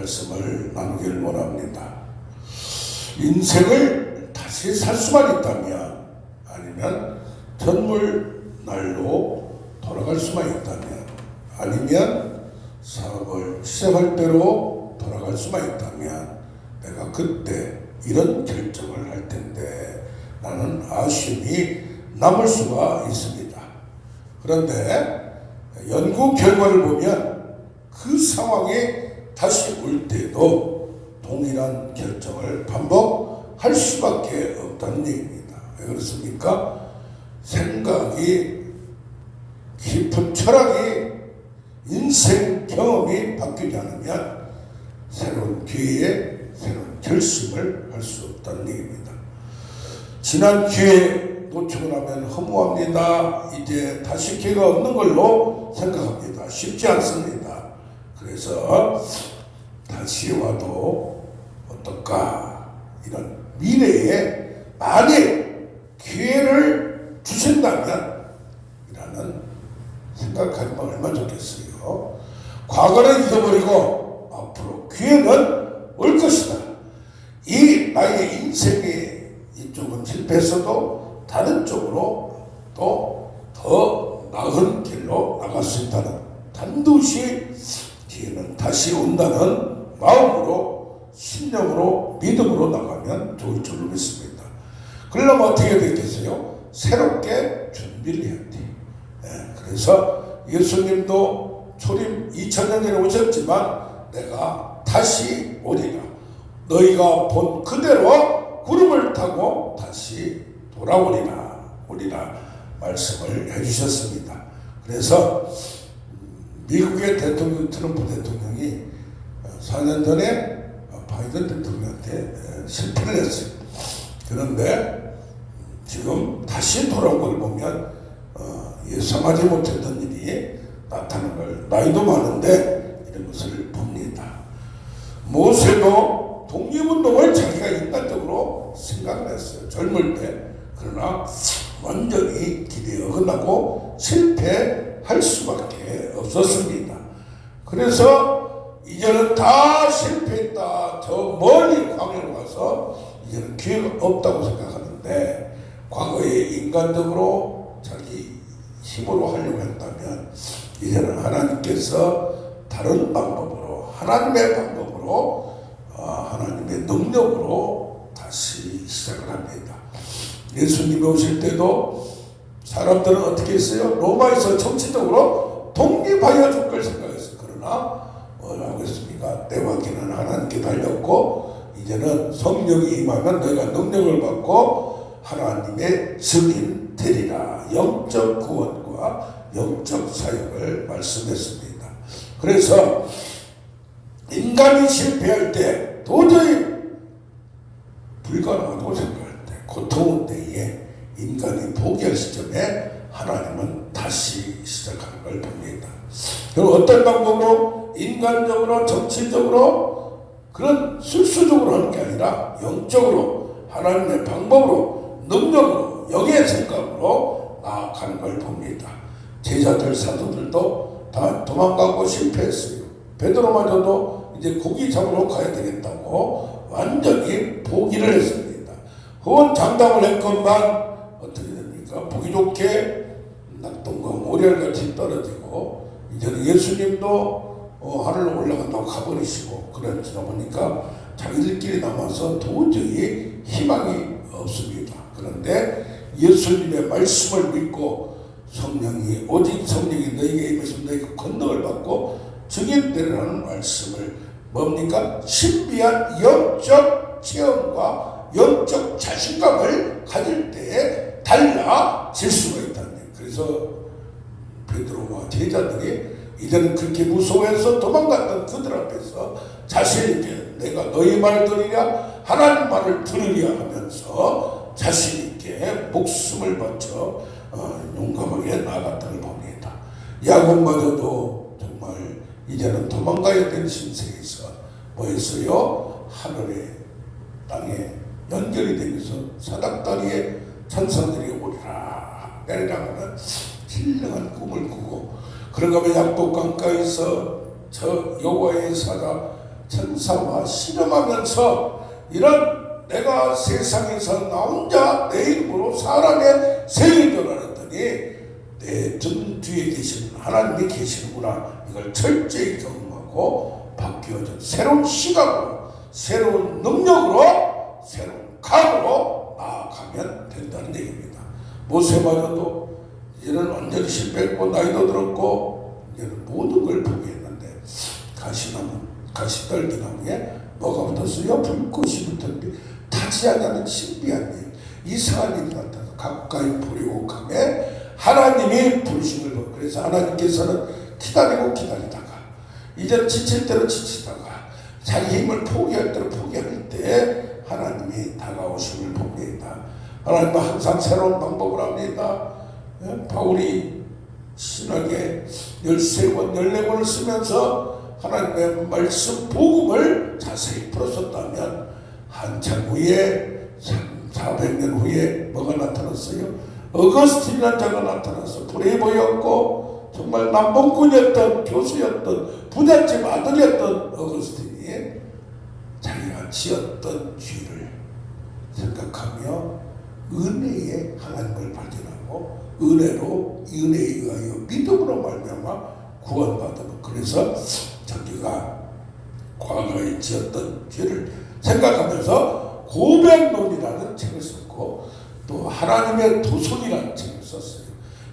말씀을 나누기를 원합니다. 인생을 다시 살 수만 있다면, 아니면 전물날로 돌아갈 수만 있다면, 아니면 사업을 시작할 대로 돌아갈 수만 있다면 내가 그때 이런 결정을 할 텐데 라는 아쉬움이 남을 수가 있습니다. 그런데 연구 결과를 보면 그 상황이 다시 올 때도 동일한 결정을 반복할 수밖에 없다는 얘기입니다. 왜 그렇습니까? 생각이 깊은 철학이 인생 경험이 바뀌지 않으면 새로운 기회에 새로운 결심을 할 수 없다는 얘기입니다. 지난 기회 놓치고 나면 허무합니다. 이제 다시 기회가 없는 걸로 생각합니다. 쉽지 않습니다. 그래서 다시 와도 어떨까? 이런 미래에 만약 기회를 주신다면 이라는 생각하면 얼마나 좋겠어요. 과거는 잊어버리고 앞으로 기회는 올 것이다. 이 나의 인생이 이쪽은 실패했어도 다른 쪽으로 또 더 나은 길로 나갈 수 있다는, 반드시 기회는 다시 온다는 마음으로, 신념으로, 믿음으로 나가면 좋을 줄로 믿습니다. 그러려면 어떻게 되겠어요? 새롭게 준비를 해야 돼. 그래서 예수님도 초림 2000년 전에 오셨지만 내가 다시 오리라. 너희가 본 그대로 구름을 타고 다시 돌아오리라. 말씀을 해주셨습니다. 그래서 미국의 대통령 트럼프 대통령이 4년 전에 바이든 대통령한테 실패를 했어요. 그런데 지금 다시 돌아온 걸 보면 예상하지 못했던 일이 나타나는 걸, 나이도 많은데 이런 것을 봅니다. 모세도 독립운동을 자기가 인간적으로 생각을 했어요. 젊을 때. 그러나 완전히 기대에 어긋나고 실패할 수밖에 없었습니다. 그래서 이제는 다 실패했다. 저 멀리 광야로 가서 이제는 기회가 없다고 생각하는데, 과거에 인간적으로 자기 힘으로 하려고 했다면 이제는 하나님께서 다른 방법으로, 하나님의 방법으로, 하나님의 능력으로 다시 시작을 합니다. 예수님이 오실 때도 사람들은 어떻게 했어요? 로마에서 정치적으로 독립하여 줄 걸 생각했어요. 그러나 뭐라고 했습니까? 때와 기는 하나님께 달렸고 이제는 성령이 임하면 너희가 능력을 받고 하나님의 증인 되리라. 영적 구원과 영적 사역을 말씀했습니다. 그래서 인간이 실패할 때, 도저히 불가능하다고 생각할 때, 고통의 때에 인간이 포기할 시점에 하나님은 다시 시작하는 걸 봅니다. 그리고 어떤 방법으로? 인간적으로, 정치적으로, 그런 술수적으로 하는 게 아니라 영적으로, 하나님의 방법으로, 능력으로, 영의 생각으로 나아가는 걸 봅니다. 제자들, 사도들도 다 도망가고 실패했어요. 베드로마저도 이제 고기 잡으러 가야 되겠다고 완전히 포기를 했습니다. 그건 장담을 했건만 어떻게 됩니까? 보기 좋게 낙동과 모래알같이 떨어지고 이제는 예수님도 하늘로 올라간다고 가버리시고, 그러다 보니까 자기들끼리 남아서 도저히 희망이 없습니다. 그런데 예수님의 말씀을 믿고 성령이, 오직 성령이 너희에게 임하시면 너희가 권능을 받고 증인되리라는 말씀을, 뭡니까? 신비한 영적 체험과 영적 자신감을 가질 때에 달라질 수가 있다는 거예요. 그래서 베드로와 제자들이 이제는 그렇게 무서워해서 도망갔던 그들 앞에서 자신 있게 내가 너희 말을 들으랴 하나님 말을 들으랴 하면서 자신 있게 목숨을 바쳐 용감하게 나아갔다는 봅니다. 야곱마저도 정말 이제는 도망가야 될 신세에서 뭐했어요? 하늘에 땅에 연결이 되면서 사닥다리에 천사들이 오리라 내리라 하는 신령한 꿈을 꾸고, 그런가 하면 약복 강가에서 저 여호와의 사자 천사와 씨름하면서 이런 내가 세상에서 나 혼자 내 이름으로 사람의 세를 변화했더니 내 등 뒤에 계시는 하나님이 계시는구나. 이걸 철저히 경험하고 바뀌어져 새로운 시각으로, 새로운 능력으로, 새로운 감으로 나아가면 된다는 얘기입니다. 모세마저도 이제는 완전히 실패했고 나이도 들었고 이제는 모든 걸 포기했는데 가시떨기나무에 뭐가 붙었어요? 불꽃이 붙었는데 타지 않는 신비한 일, 이상한 일이 나타나서 가까이 보려고 하며 하나님이 부르심을 받고, 그래서 하나님께서는 기다리다가 이제는 지칠 때는 지치다가 자기 힘을 포기할 때는 포기할 때 하나님이 다가오심을 봅니다. 하나님은 항상 새로운 방법을 합니다. 바울이 신학에 13권 14권을 쓰면서 하나님의 말씀 복음을 자세히 풀었었다면 한참 후에 400년 후에 뭐가 나타났어요? 어거스틴이라는 자가 나타나서 플레이보이였고 정말 남봉꾼이었던 교수였던 부잣집 아들이었던 어거스틴이 자기가 지었던 죄를 생각하며 은혜에 하나님을 발견하고 은혜로 은혜에 의하여 믿음으로 말미암아 구원받은, 그래서 자기가 과거에 지었던 죄를 생각하면서 고백론이라는 책을 썼고 또 하나님의 도성이라는 책을 썼어요.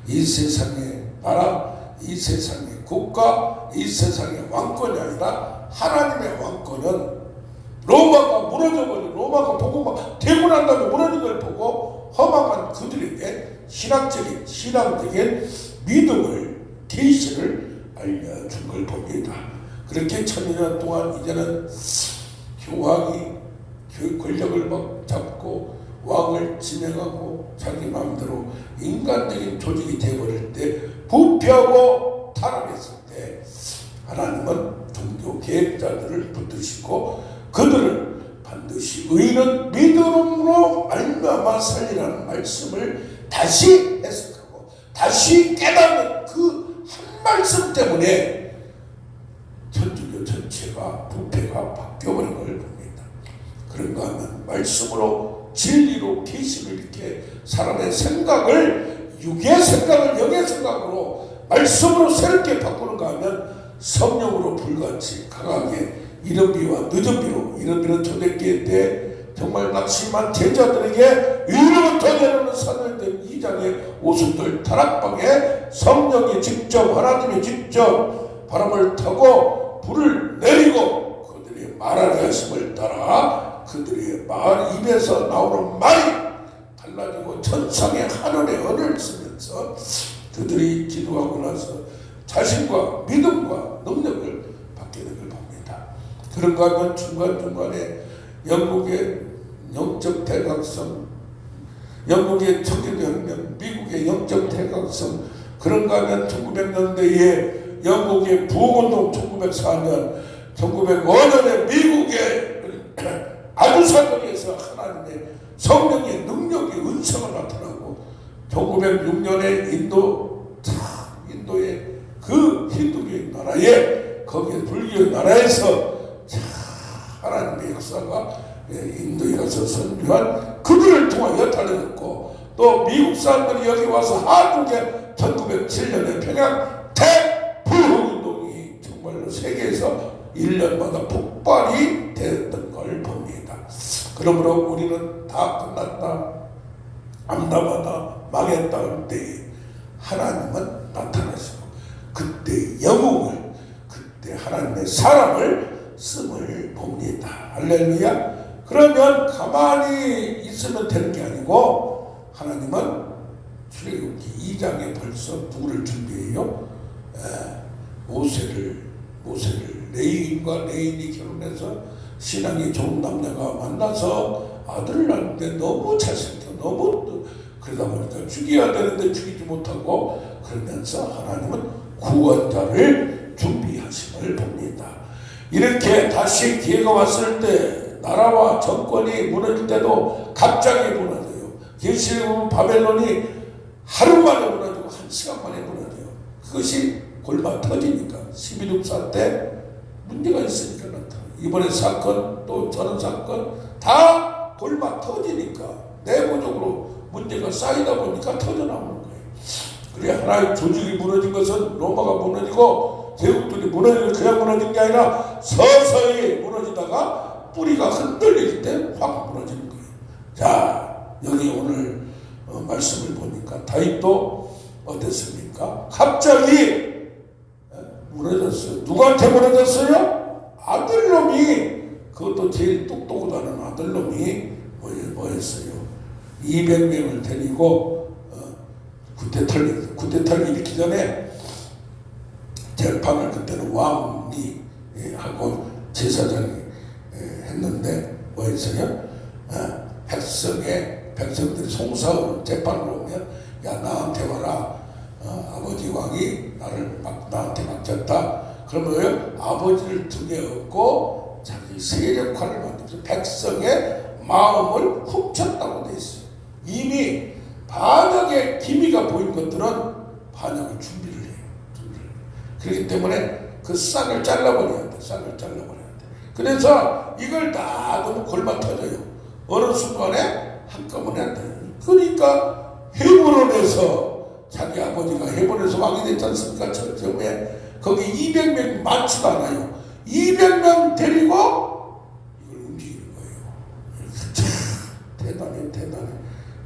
이 세상의 나라, 이 세상의 국가, 이 세상의 왕권이 아니라 하나님의 왕권은 로마가 무너져버리고 로마가 보고 막 되고 난 다음에 무너진 걸 보고 허망한 그들에게 신앙적인 믿음을, 계시를 알려준 걸 봅니다. 그렇게 1000년 동안 이제는 교황이 권력을 막 잡고 왕을 진행하고 자기 마음대로 인간적인 조직이 되어버릴 때, 부패하고 타락했을 때 하나님은 종교 계획자들을 붙드시고 그들을 반드시 의인은 믿음으로 말미암아 살리라는 말씀을 다시 해석하고 다시 깨닫는 그 한 말씀 때문에 천주교 전체가 부패가 바뀌어버린 걸 봅니다. 그런가 하면 말씀으로 진리로 계시를 이렇게 사람의 생각을 육의 생각을 영의 생각으로 말씀으로 새롭게 바꾸는가 하면 성령으로 불같이 강하게 이른비와 늦은비로, 이른비는 초대기회 때 정말 낙심한 제자들에게 위로부터 내려오는 사도행전 2장의 오순절 다락방에 성령이 직접, 하나님이 직접 바람을 타고 불을 내리고 그들의 말하게 하심을 따라 그들의 입에서 나오는 말이 달라지고 천상의 하늘의 언을 쓰면서 그들이 기도하고 나서 자신과 믿음과 능력을 받게 된 걸 봅니다. 그런가 하면 중간중간에 영국의 영적 대각성, 영국의 청교도혁명, 미국의 영적 대각성, 그런가 하면 1900년대에 영국의 부흥운동 1904년, 1905년에 미국의 아주사거리에서 하나님의 성령의 능력이 은사가 나타나고 1906년에 인도의 그 힌두교의 나라에, 거기에 불교의 나라에서 하나님의 역사가 인도에 가서 선교한 그들을 통하여 달려졌고, 또 미국 사람들이 여기 와서 한국에 1907년에 평양 대부흥운동이 정말로 세계에서 1년마다 폭발이 되었던 걸 봅니다. 그러므로 우리는 다 끝났다, 암담하다, 망했다 때에 하나님은 나타나시고 그때 영웅을, 그때 하나님의 사람을 씀을 봅니다. 할렐루야. 그러면 가만히 있으면 되는 게 아니고 하나님은 출애굽기 2장에 벌써 누구를 준비해요? 모세를 레인과 레인이 결혼해서 신앙이 좋은 남자가 만나서 아들을 낳는데 너무 잘생겨, 너무 그러다 보니까 죽여야 되는데 죽이지 못하고, 그러면서 하나님은 구원자를 준비하심을 봅니다. 이렇게 다시 기회가 왔을 때 나라와 정권이 무너질 때도 갑자기 무너져요. 계시록에 보면 바벨론이 하루 만에 무너지고 1시간 만에 무너져요. 그것이 골마 터지니까 1264 때 문제가 있으니까 나타나. 이번에 사건 또 저런 사건 다 골마 터지니까 내부적으로 문제가 쌓이다 보니까 터져나오는 거예요. 그래 하나의 조직이 무너진 것은 로마가 무너지고 제국들이 무너지는 그냥 무너진 게 아니라 서서히 무너지다가 뿌리가 흔들릴 때 확 무너지는 거예요. 자, 여기 오늘 말씀을 보니까 다윗도 어땠습니까? 갑자기 무너졌어요. 누구한테 무너졌어요? 아들놈이, 그것도 제일 똑똑하다는 아들놈이 뭐였어요? 200명을 데리고 구태타를 일으키기 전에 재판을 그때는 왕이 하고 제사장이 했는데 뭐였어요? 백성들이 송사하는 재판을 오면 야 나한테 와라. 아버지 왕이 나한테 맡겼다. 그러면 아버지를 등에 업고 자기 세력화를 만들어서 백성의 마음을 훔쳤다고 돼 있어요. 이미 반역의 기미가 보인 것들은 반역의 준비를 해요. 그렇기 때문에 그 싹을 잘라버려야 돼. 싹을 잘라버려야 돼. 그래서 이걸 다 너무 골마 터져요. 어느 순간에 한꺼번에 한다. 그러니까 헤브론에서 자기 아버지가 헤브론에서 왕이 됐지 않습니까? 처음에 거기 200명 많지도 않아요. 200명 데리고 이걸 움직이는 거예요. 참 대단해.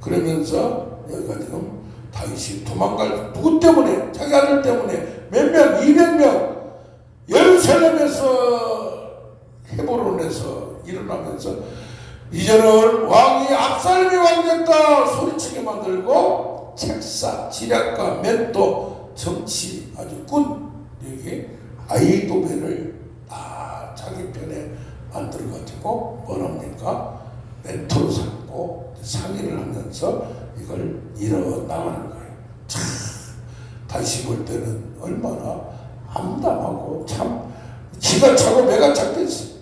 그러면서 여기가 지금 다윗이 도망갈, 누구 때문에? 자기 아들 때문에 몇 명? 200명 예루살렘에서 헤브론에서 일어나면서 이제는 왕이 압살롬이 왕이 됐다 소리치게 만들고 책사, 지략가, 멘토, 정치, 아주 여기 아이도벨을 다 자기 편에 만들어가지고 뭐랍니까? 멘토로 삼고 상의를 하면서 이걸 이뤄나가는 거예요. 참 다시 볼 때는 얼마나 암담하고 참 기가 차고 매가 찼겠어요.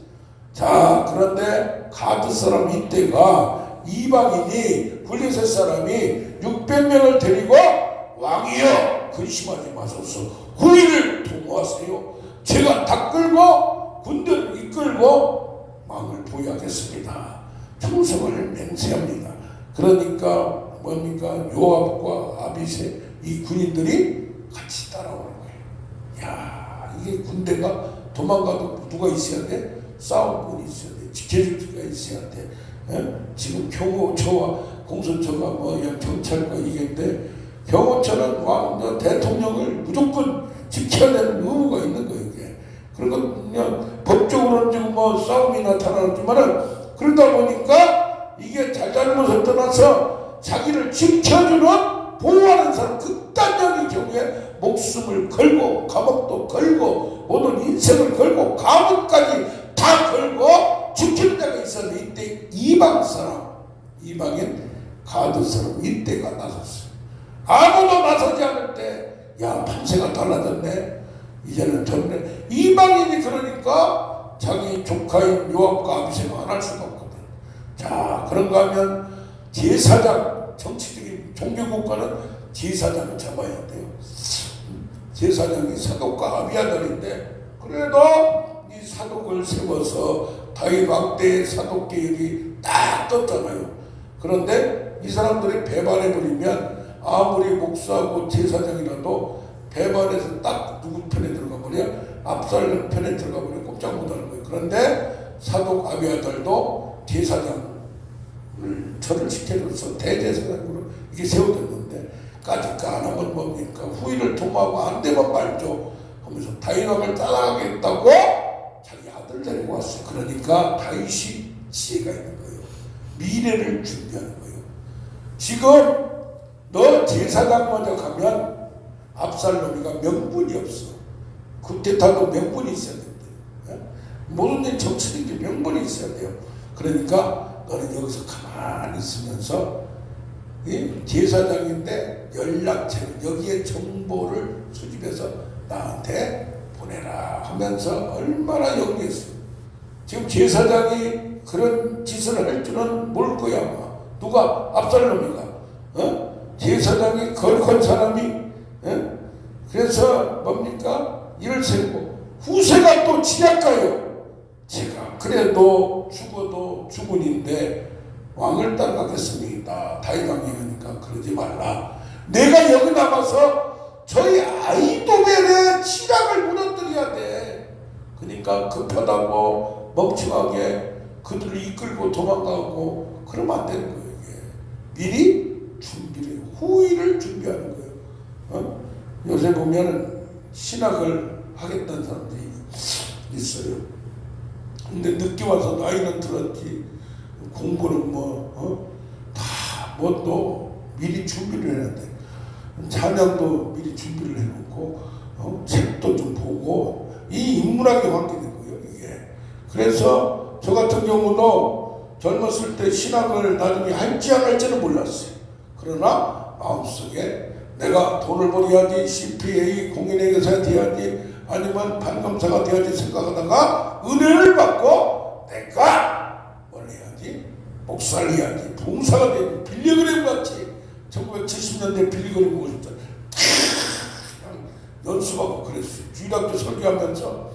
자, 그런데 가드 사람 이때가 이방인이 블레셋 사람이 600명을 데리고 왕이여 근심하지 마소서 후위를 도모하세요. 제가 다 끌고 군대를 이끌고 왕을 보유하겠습니다. 충성을 맹세합니다. 그러니까 뭡니까? 요압과 아비세 이 군인들이 같이 따라오는 거예요. 야, 이게 군대가 도망가도 누가 있어야 돼? 싸움꾼이 있어야 돼. 지켜줄 수가 있어야 돼. 지금 경호처와 공수처가 경찰과 이게인데 경호처는 왕 대통령을 무조건 지켜야 되는 의무가 있는 거예요. 이게. 그런 건 그냥 법적으로는 지금 싸움이 나타나지만은 그러다 보니까 이게 잘잘못을 떠나서 자기를 지켜주는 보호하는 사람 극단적인 경우에 목숨을 걸고 감옥도 걸고 모든 인생을 걸고 가문까지 다 걸고 지키는 데가 있었는데 이때 이방 사람, 이방인 가드 사람 이때가 나섰어요. 아무도 나서지 않을 때 야 판세가 달라졌네. 이제는 됐네. 이방인이 그러니까 자기 조카인 요압과 아비새가 안 할 수가 없거든. 자, 그런가 하면 제사장, 정치적인 종교국가는 제사장을 잡아야 돼요. 제사장이 사독과 아비아들인데 그래도 이 사독을 세워서 다윗 왕 때의 사독 계율이 딱 떴잖아요. 그런데 이 사람들이 배반해버리면 아무리 목사하고 제사장이라도 배반해서 딱 누구 편에 들어가 버려? 압살롬 편에 들어가 버려 꼼짝 못하는 거예요. 그런데 사독 아비아들도 제사장을 절을 시켜줘서 대제사장으로 이게 세워졌는데 까짓 안 하면 뭡니까? 후위를 도모하고 안 되면 말죠 하면서 다윗 왕을 따라가겠다고 자기 아들 데리고 왔어요. 그러니까 다윗이 지혜가 있는 거예요. 미래를 준비하는 거예요. 지금 너 제사장 먼저 가면 압살롬이가 명분이 없어. 쿠데타도 명분이 있어야 된대요. 모든 일 정치적인 명분이 있어야 돼요. 그러니까 너는 여기서 가만히 있으면서 제사장인데 연락처를 여기에 정보를 수집해서 나한테 보내라 하면서 얼마나 영리했어요. 지금 제사장이 그런 짓을 할 줄은 모를 거야 아마. 누가? 압살롬이가. 제사장이 거룩한 사람이 그래서 뭡니까? 이를 세우고 후세가 또 지략가요. 제가 그래도 죽어도 죽은인데 왕을 따라가겠습니다. 다윗왕이 하니까 그러지 말라. 내가 여기 남아서 저희 아이도벨의 지략을 무너뜨려야 돼. 그러니까 급하다고 멍청하게 그들을 이끌고 도망가고 그러면 안 되는 거예요. 이게 미리 준비를, 후일을 준비하는 거예요. 요새 보면 신학을 하겠다는 사람들이 있어요. 근데 늦게 와서 나이는 들었지 공부는 또 미리 준비를 해야 돼. 찬양도 미리 준비를 해놓고 책도 좀 보고 이 인문학에 관계된 거예요 이게. 그래서 저 같은 경우도 젊었을 때 신학을 나중에 할지 안 할지는 몰랐어요. 그러나 마음속에 내가 돈을 벌어야지, CPA 공인회계사가 돼야지, 아니면 판검사가 돼야지 생각하다가 은혜를 받고 내가 뭘 해야지, 목사를 해야지, 봉사가 돼야지, 빌리그램 같이 1970년대 빌리그램 보고 싶다. 그냥 연습하고 그랬어요. 주일학교 설교하면서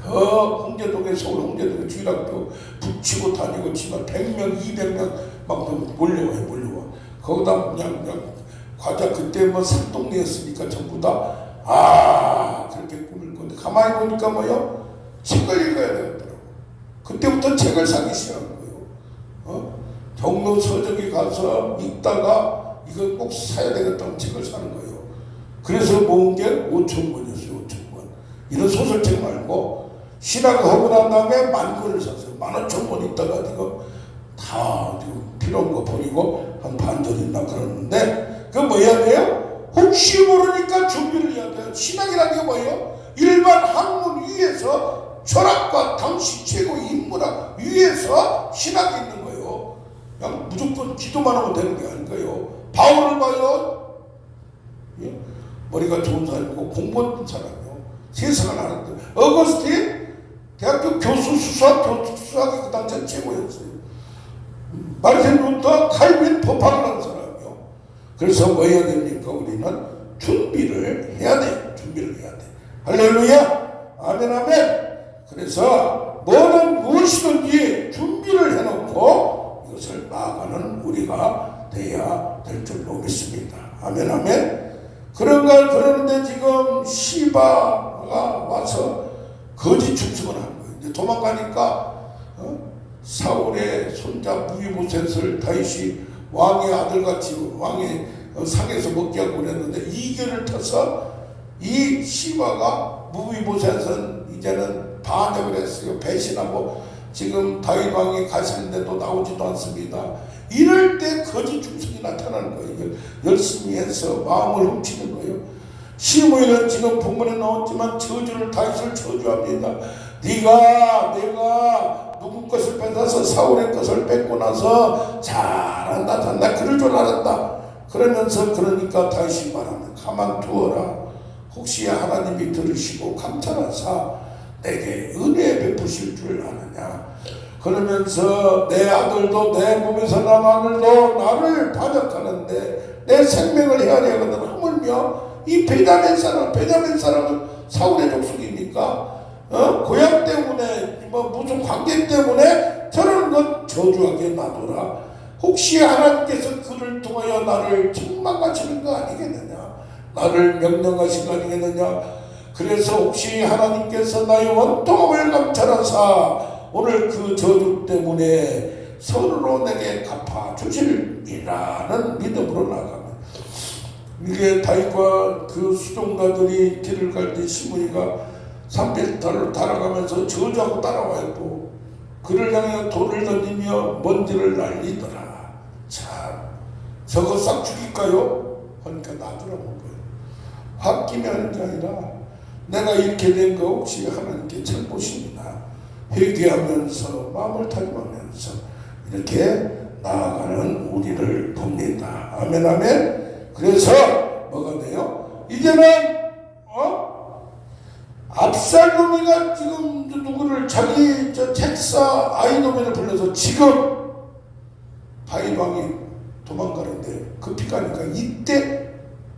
그 홍제동에, 서울 홍제동에 주일학교 붙이고 다니고 치면 100명, 200명 막 몰려와. 거기다 그냥 과자 그때 산동네였으니까 전부 다 그렇게 꾸밀 건데 가만히 보니까 뭐요? 책을 읽어야 되겠더라고. 그때부터 책을 사기 시작한 거예요. 경로 서적에 가서 읽다가 이거 꼭 사야 되겠다고 책을 사는 거예요. 그래서 모은 게 5,000권이었어요. 5,000권. 이런 소설책 말고 신학을 하고 난 다음에 10,000권을 샀어요. 15,000권 있다가 지금 다 지금 필요한 거 버리고 한 반절 있나 그러는데 그 뭐 해야 돼요? 혹시 모르니까 준비를 해야 돼요. 신학이라는 게 뭐예요? 일반 학문 위에서 철학과 당시 최고의 인문학 위에서 신학이 있는 거예요. 그냥 무조건 기도만 하면 되는 게 아닌 거예요. 바울을 봐요. 예? 머리가 좋은 사람이고 공부했던 사람이요. 세상을 알았던 어거스틴 대학교 교수 수학이 그 당시 최고였어요. 마르틴 루터, 칼빈, 법학을 하는 사람이요. 그래서 뭐 해야 됩니까? 우리는 준비를 해야 돼. 준비를 해야 돼. 할렐루야. 아멘 아멘. 그래서 뭐는 무엇이든지 준비를 해놓고 이것을 나아가는 우리가 돼야 될 줄로 믿습니다. 아멘 아멘. 그러는데 지금 시바가 와서 거짓 축성을 한 거예요. 이제 도망가니까 사울의 손자 무비보셋을 다윗이 왕의 아들같이 왕의 상에서 먹게 하고 그랬는데 이견을 타서 이 시바가 무비보셋은 이제는 반역을 했어요. 배신하고 지금 다윗 왕이 가시는데도 나오지도 않습니다. 이럴 때 거짓 중성이 나타나는 거예요. 열심히 해서 마음을 훔치는 거예요. 시므이는 지금 본문에 나왔지만 저주를 다윗을 저주합니다. 내가 누구 것을 뺏어서 사울의 것을 뺏고 나서 잘한다 나 그럴 줄 알았다. 그러니까 다윗이 말하면 가만두어라. 혹시 하나님이 들으시고 감찰하사 내게 은혜 베푸실 줄 아느냐. 그러면서 내 아들도 내 몸에서 난 아들도 나를 반역하는데 내 생명을 헤아려거든. 하물며 이 베냐민 사람은 사울의 족속입니까? 고향 때문에 무슨 관계 때문에 저런 것 저주하게 놔둬라. 혹시 하나님께서 그를 통하여 나를 책망하시는 거 아니겠느냐, 나를 명령하신 거 아니겠느냐. 그래서 혹시 하나님께서 나의 원통함을 감찰하사 오늘 그 저주 때문에 서로 내게 갚아주실이라는 믿음으로 나가면, 이게 다윗과 그 수종가들이 길을 갈 때 시므이가 산비탈로 따라가면서 저주하고 따라와요. 또 그를 향해 돌을 던지며 먼지를 날리더라. 참, 저거 싹 죽일까요? 하니까 놔두라고 거예요. 홧김에 하는 게 아니라 내가 이렇게 된 거 혹시 하나님께 잘못입니다. 회개하면서 마음을 다짐하면서 이렇게 나아가는 우리를 봅니다. 아멘 아멘. 그래서 뭐가 돼요? 이제는 압살롬이가 지금 누구를 자기 책사 아히도벨을 불러서 지금 다윗 왕이 도망가는데 급히 가니까 이때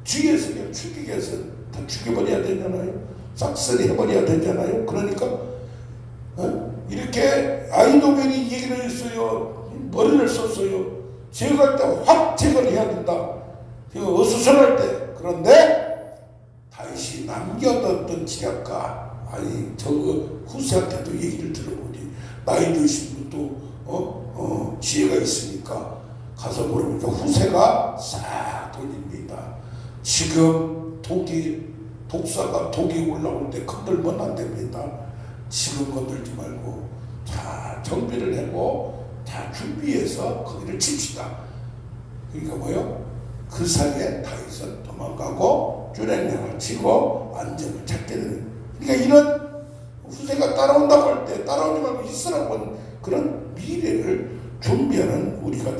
뒤에서 그냥 죽이게 해서 다 죽여버려야 되잖아요. 싹쓸이 해버려야 되잖아요. 그러니까 이렇게 아이도면이 얘기를 했어요. 머리를 썼어요. 제거할 때 확 제거를 해야 된다. 어수선할 때. 그런데 다시 남겨뒀던 지략가, 아니 저 후세한테도 얘기를 들어보니 나이 드신 분도 지혜가 있으니까 가서 물으니까 후세가 싹 돌립니다. 지금 독사가 독이 올라올 때 건들면 안 됩니다. 지금 건들지 말고 자 정비를 하고 다 준비해서 거기를 칩시다. 그러니까 뭐요? 그 사이에 다윗은 도망가고 주랭랑을 치고 안정을 찾게 되는. 그러니까 이런 후세가 따라온다고 할 때 따라오지 말고 있으라고 하는 그런 미래를 준비하는 우리가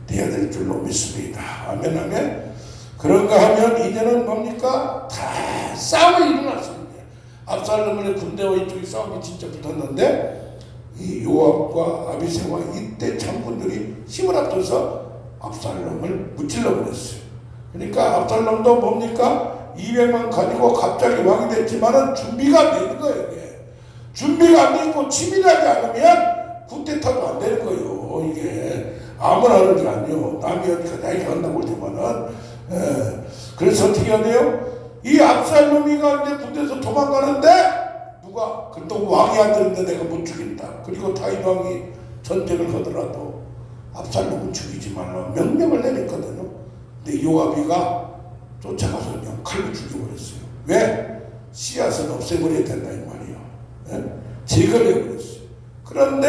되어야 될 줄로 믿습니다. 아멘 아멘. 그런가 하면 이제는 뭡니까? 다 싸움이 일어났습니다. 압살롬의 군대와 이쪽이 싸움이 진짜 붙었는데 이 요압과 아비새와 이때 장군들이 힘을 합쳐서 압살롬을 무찔러 버렸어요. 그러니까 압살롬도 뭡니까? 200만 가지고 갑자기 왕이 됐지만은 준비가 안 되는 거예요. 이게. 준비가 안 되고 치밀하지 않으면 쿠데타도 안 되는 거예요. 이게 아무나 하는 게 아니에요. 남이 어디가 나이가 한다고 할 때만은. 그래서 어떻게 해야 돼요? 이 압살롬이가 이제 군대에서 도망가는데 누가 그래도 왕이 안 되는데 내가 못 죽인다. 그리고 다윗 왕이 전쟁을 하더라도 압살롬은 죽이지 말라 명령을 내렸거든요. 근데 요압이가 쫓아가서 그냥 칼로 죽여버렸어요. 왜? 씨앗은 없애버려야 된다 이 말이에요. 제거를 해버렸어요. 그런데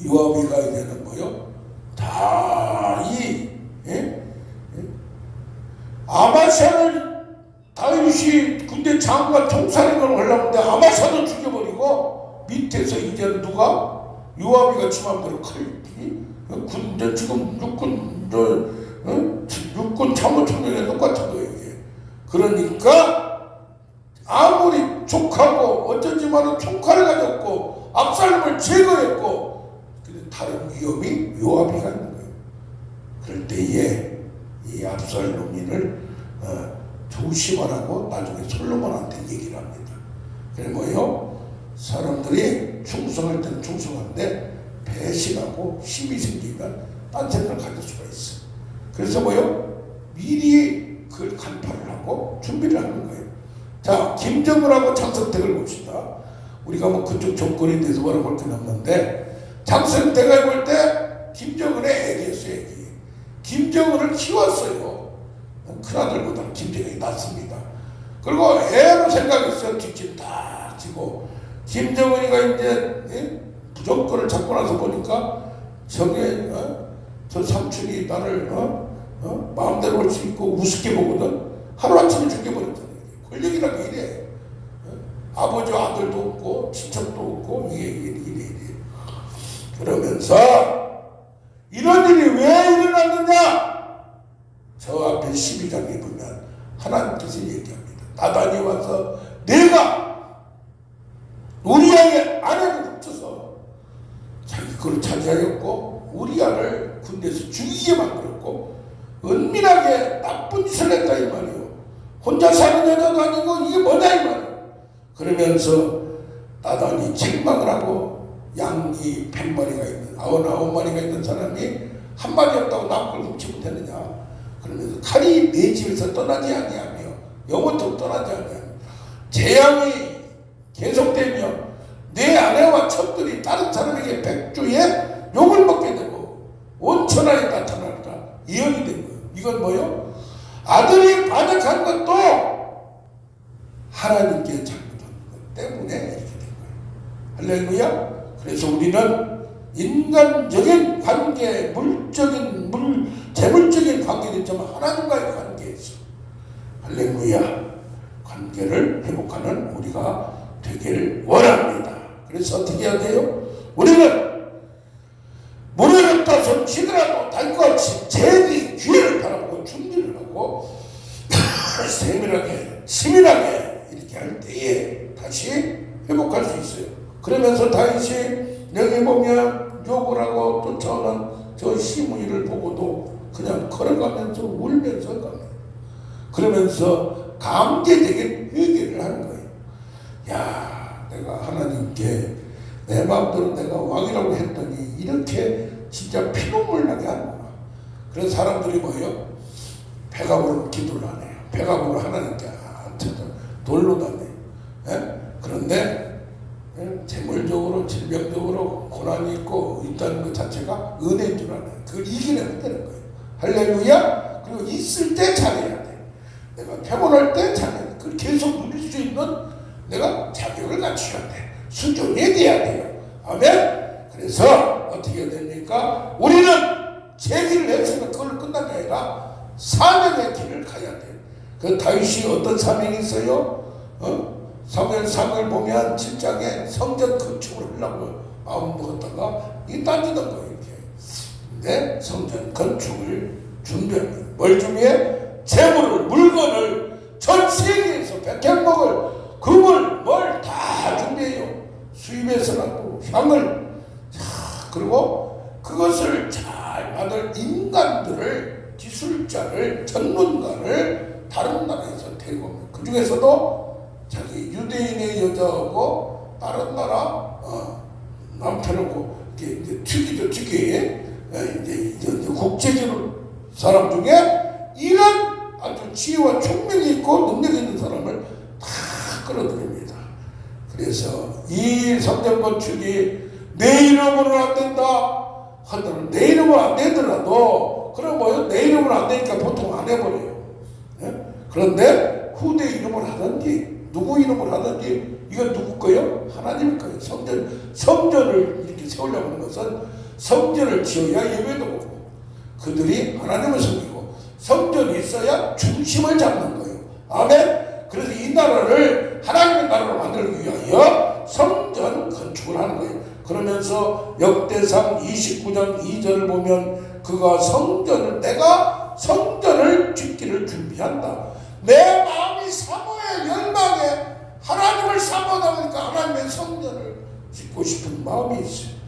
요압이가 이제는 뭐요? 아마샤를 다윗이 군대 장관 총사령을 하려는데 아마샤도 죽여버리고 밑에서 이제는 누가? 요압이가 지맘대로 군대 지금 육군 참모총장에 똑같은 거예요. 이게. 그러니까 아무리 족하고 어쩐지만은 총칼을 가졌고 압살롬을 제거했고 근데 다른 위험이 요압이가 있는 거예요. 그럴 때에 이 압살롬을 조심하라고 나중에 솔로몬한테 얘기를 합니다. 그래 뭐요? 사람들이 충성할 때는 충성한데 배신하고 힘이 생기면 딴 생각을 가질 수가 있어. 그래서 뭐요? 미리 그걸 간파를 하고 준비를 하는 거예요. 자, 김정은하고 장성택을 봅시다. 우리가 뭐 그쪽 정권에 대해서 뭐라고 할 건 없는데 장성택을 볼 때 김정은의 애기였어요. 애기. 김정은을 키웠어요. 큰아들보다는 김정은이 낫습니다. 그리고 애로 생각했어요. 뒷짐 딱 지고 김정은이가 이제 부정권을 잡고 나서 보니까 저게 저 삼촌이 나를 마음대로 할 수 있고 우습게 보거든. 하루아침에 죽여버렸잖아요. 권력이란 게 이래. 아버지와 아들도 없고 친척도 없고 이래. 그러면서 이런 일이 왜 일어났느냐? 저 앞에 12장에 보면 하나님께서 얘기합니다. 나단이 와서 내가 우리아의 아내를 훔쳐서 자기 걸 차지하였고 우리아를 군대에서 죽이게 만들었고 은밀하게 나쁜 짓을 했다 이 말이에요. 혼자 사는 여자도 아니고 이게 뭐냐 이 말이에요. 그러면서 나단이 책망을 하고 양이 100마리가 있는 99마리가 있는 사람이 한 마리 없다고 남은 걸 훔치 못했느냐. 그러면서 칼이 내 집에서 떠나지 아니하며 영원토록 떠나지 아니하며 재앙이 계속되며 내 아내와 첩들이 다른 사람에게 백주에 욕을 먹게 되고 온천하에 나타나리라 예언이 된 거예요. 이건 뭐요? 아들이 반역한 것도 하나님께 잘못한 것 때문에 이렇게 된 거예요. 할렐루야. 그래서 우리는 인간적인 관계, 재물적인 관계는 있지만 하나님과의 관계에서 할렐루야 관계를 회복하는 우리가 되기를 원합니다. 그래서 어떻게 해야 돼요? 우리는 물을 떠서 치더라도 달것이 제비 귀를 바라보고 준비를 하고 세밀하게 치밀하게 이렇게 할 때에 다시 회복할 수 있어요. 그러면서 다윗이 여기 보면 욕을 하고 쫓아오는 저 시므이를 보고도 그냥 걸어가면서 울면서 갑니다. 그러면서 강제적인 회개를 하는 거예요. 야, 내가 하나님께 내 마음대로 내가 왕이라고 했더니 이렇게 진짜 피눈물 나게 하는구나. 그래서 사람들이 뭐예요? 배가 부르면 기도를 안 해요. 배가 부르면 하나님께 돌로 다녀요. 예? 그런데 재물적으로 질병적으로 고난이 있고 있다는 것 자체가 은혜인 줄 알아요. 그걸 이기려면 되는 거예요. 할렐루야. 그리고 있을 때 잘해야 돼. 내가 평온할 때 잘해야 돼. 그걸 계속 누릴 수 있는 내가 자격을 갖춰야 돼. 수준이 돼야 돼요. 아멘. 그래서 어떻게 됩니까? 우리는 제기를 했으면 그걸로 끝난 게 아니라 사명의 길을 가야 돼. 그 다윗이 어떤 사명이 있어요? 사무엘 보면 7장에 성전 건축을 하려고 마음 먹었다가 이 따지던 거예요. 이렇게. 근데 성전 건축을 준비합니다. 뭘 준비해? 재물을, 물건을 전 세계에서 백향목을, 금을, 뭘 다 준비해요. 수입해서라도 향을. 자, 그리고 그것을 잘 만들 인간들을, 기술자를, 전문가를 다른 나라에서 데리고 옵니다. 그 중에서도 자기 유대인의 여자하고 다른 나라 남편하고 이제 특이죠, 특이 이제 국제적으로 사람 중에 이런 아주 지혜와 총명이 있고 능력이 있는 사람을 다 끌어들입니다. 그래서 이 성전 건축이 내 이름으로는 안 된다 하더라도, 내 이름으로 안 되더라도 그럼 뭐요? 내 이름으로 안 되니까 보통 안 해버려요. 예? 그런데 후대 이름을 하든지 누구 이름을 하든지 이건 누구 거예요? 하나님 거예요. 성전을 이렇게 세우려고 하는 것은 성전을 지어야 예배도 오고 그들이 하나님을 섬기고 성전이 있어야 중심을 잡는 거예요. 아멘. 그래서 이 나라를 하나님의 나라로 만들기 위하여 성전 건축을 하는 거예요. 그러면서 역대상 29장 2절을 보면 그가 내가 성전을 짓기를 준비한다. 내 마음이 사모에 열망에 하나님을 사모하다 보니까 하나님의 성전을 짓고 싶은 마음이 있어요.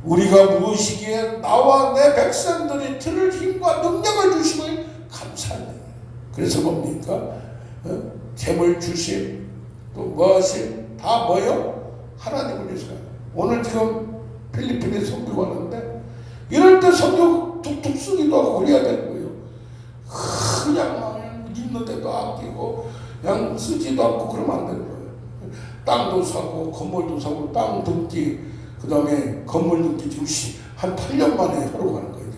우리가 무엇이기에 나와 내 백성들이 들을 힘과 능력을 주심을 감사합니다. 그래서 뭡니까? 재물 주심 또 무엇임 다 뭐요? 하나님을 위해서. 오늘 지금 필리핀에 선교 가는데 이럴 때 선교 툭툭 쓰기도 하고 그래야 되는 거예요. 그냥 있는 데도 아끼고 그냥 쓰지도 않고 그러면 안 되는 거예요. 땅도 사고 건물도 사고 땅 등기 그 다음에 건물 등기 지금 한 8년 만에 하러 가는 거예요.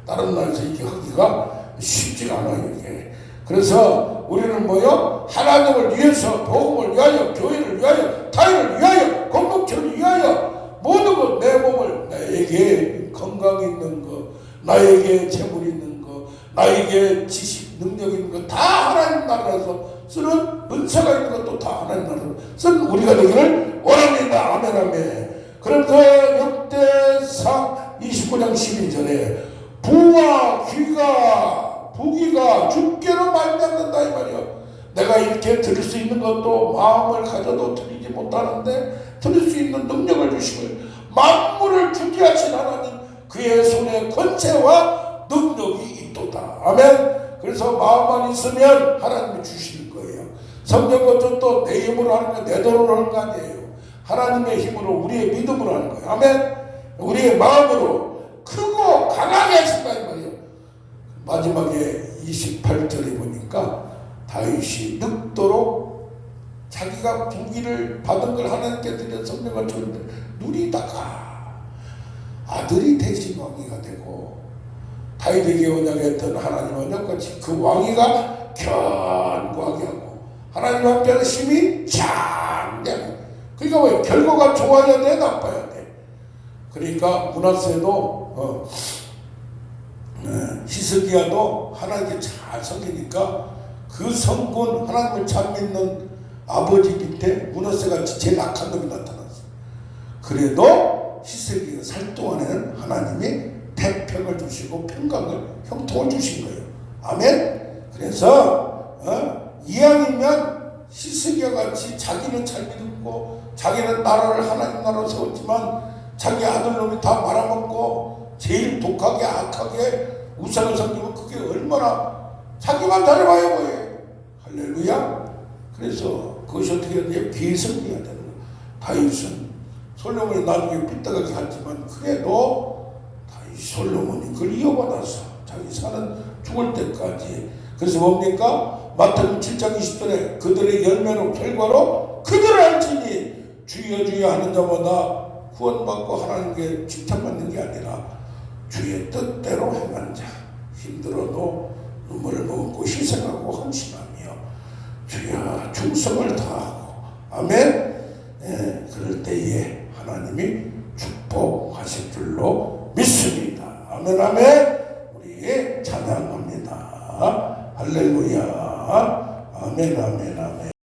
다른 나라에서 이렇게 하기가 쉽지가 않아요. 이게. 그래서 우리는 뭐요? 하나님을 위해서 복음을 위하여 교회를 위하여 타인을 위하여 공동체를 위하여 모든 것 내 몸을 나에게 건강 있는 거 나에게 재물 있는 거 나에게 지식 능력 있는 거 다 하나님 나라에서 쓰는 은사가 있는 것도 다 하나님 나라에서 쓰는 우리가 되기를 원합니다. 아멘 아멘. 그래서 역대상 29장 12절에 부와 부귀가 주께로 말미암는다 이 말이요. 내가 이렇게 들을 수 있는 것도 마음을 가져도 들리지 못하는데 들을 수 있는 능력을 주시고 만물을 주기하신 하나님 그의 손에 권세와 능력이 있도다. 아멘. 그래서 마음만 있으면 하나님이 주시는 거예요. 성경 건축도 내 힘으로 하는 거, 내 돈으로 하는 거 아니에요. 하나님의 힘으로 우리의 믿음으로 하는 거예요. 아멘. 우리의 마음으로 크고 강하게 하신다 이 말이에요. 마지막에 28절에 보니까 다윗이 늙도록 자기가 부귀를 받은 걸 하나님께 드려 성령을 줬는데 누리다가 아들이 대신 왕이가 되고 다윗에게 언약했던 하나님 언약같이 그 왕이가 견고하게 하고 하나님 함께하는 힘이 장대하고 그러니까 뭐예요? 결과가 좋아야 돼 나빠야 돼. 그러니까 므낫세도 히스기야도 하나님께 잘 섬기니까 그 성군 하나님을 잘 믿는 아버지 밑에 므낫세같이 제일 악한 놈이 나타났어요. 그래도 히스기야 살 동안에는 하나님이 태평을 주시고 평강을 형통을 주신 거예요. 아멘. 그래서 이왕이면 히스기야같이 자기는 잘 믿고 자기는 나라를 하나님 나라로 세웠지만 자기 아들놈이 다 말아먹고 제일 독하게 악하게 우상을 섬기고 그게 얼마나 자기만 잘해봐야 뭐예요. 할렐루야. 그래서 그것이 어떻게 해야 돼요? 계승해야 되는 거예요. 다윗은 솔로몬이 나중에 삐딱하게 갔지만 그래도 다윗 솔로몬이 그걸 이어받아서 자기 사는 죽을 때까지. 그래서 뭡니까? 마태복음 7장 20절에 그들의 열매로 결과로 그들을 알지니 주여 주여 하는 자마다 구원받고 하나님께 칭찬받는 게 아니라 주의 뜻대로 행한 자, 힘들어도 눈물을 머금고 희생하고 헌신하며 주여 충성을 다하고 아멘. 그럴 때에 하나님이 축복하실 줄로 믿습니다. 아멘 아멘. 우리 찬양합니다. 할렐루야. 아멘 아멘.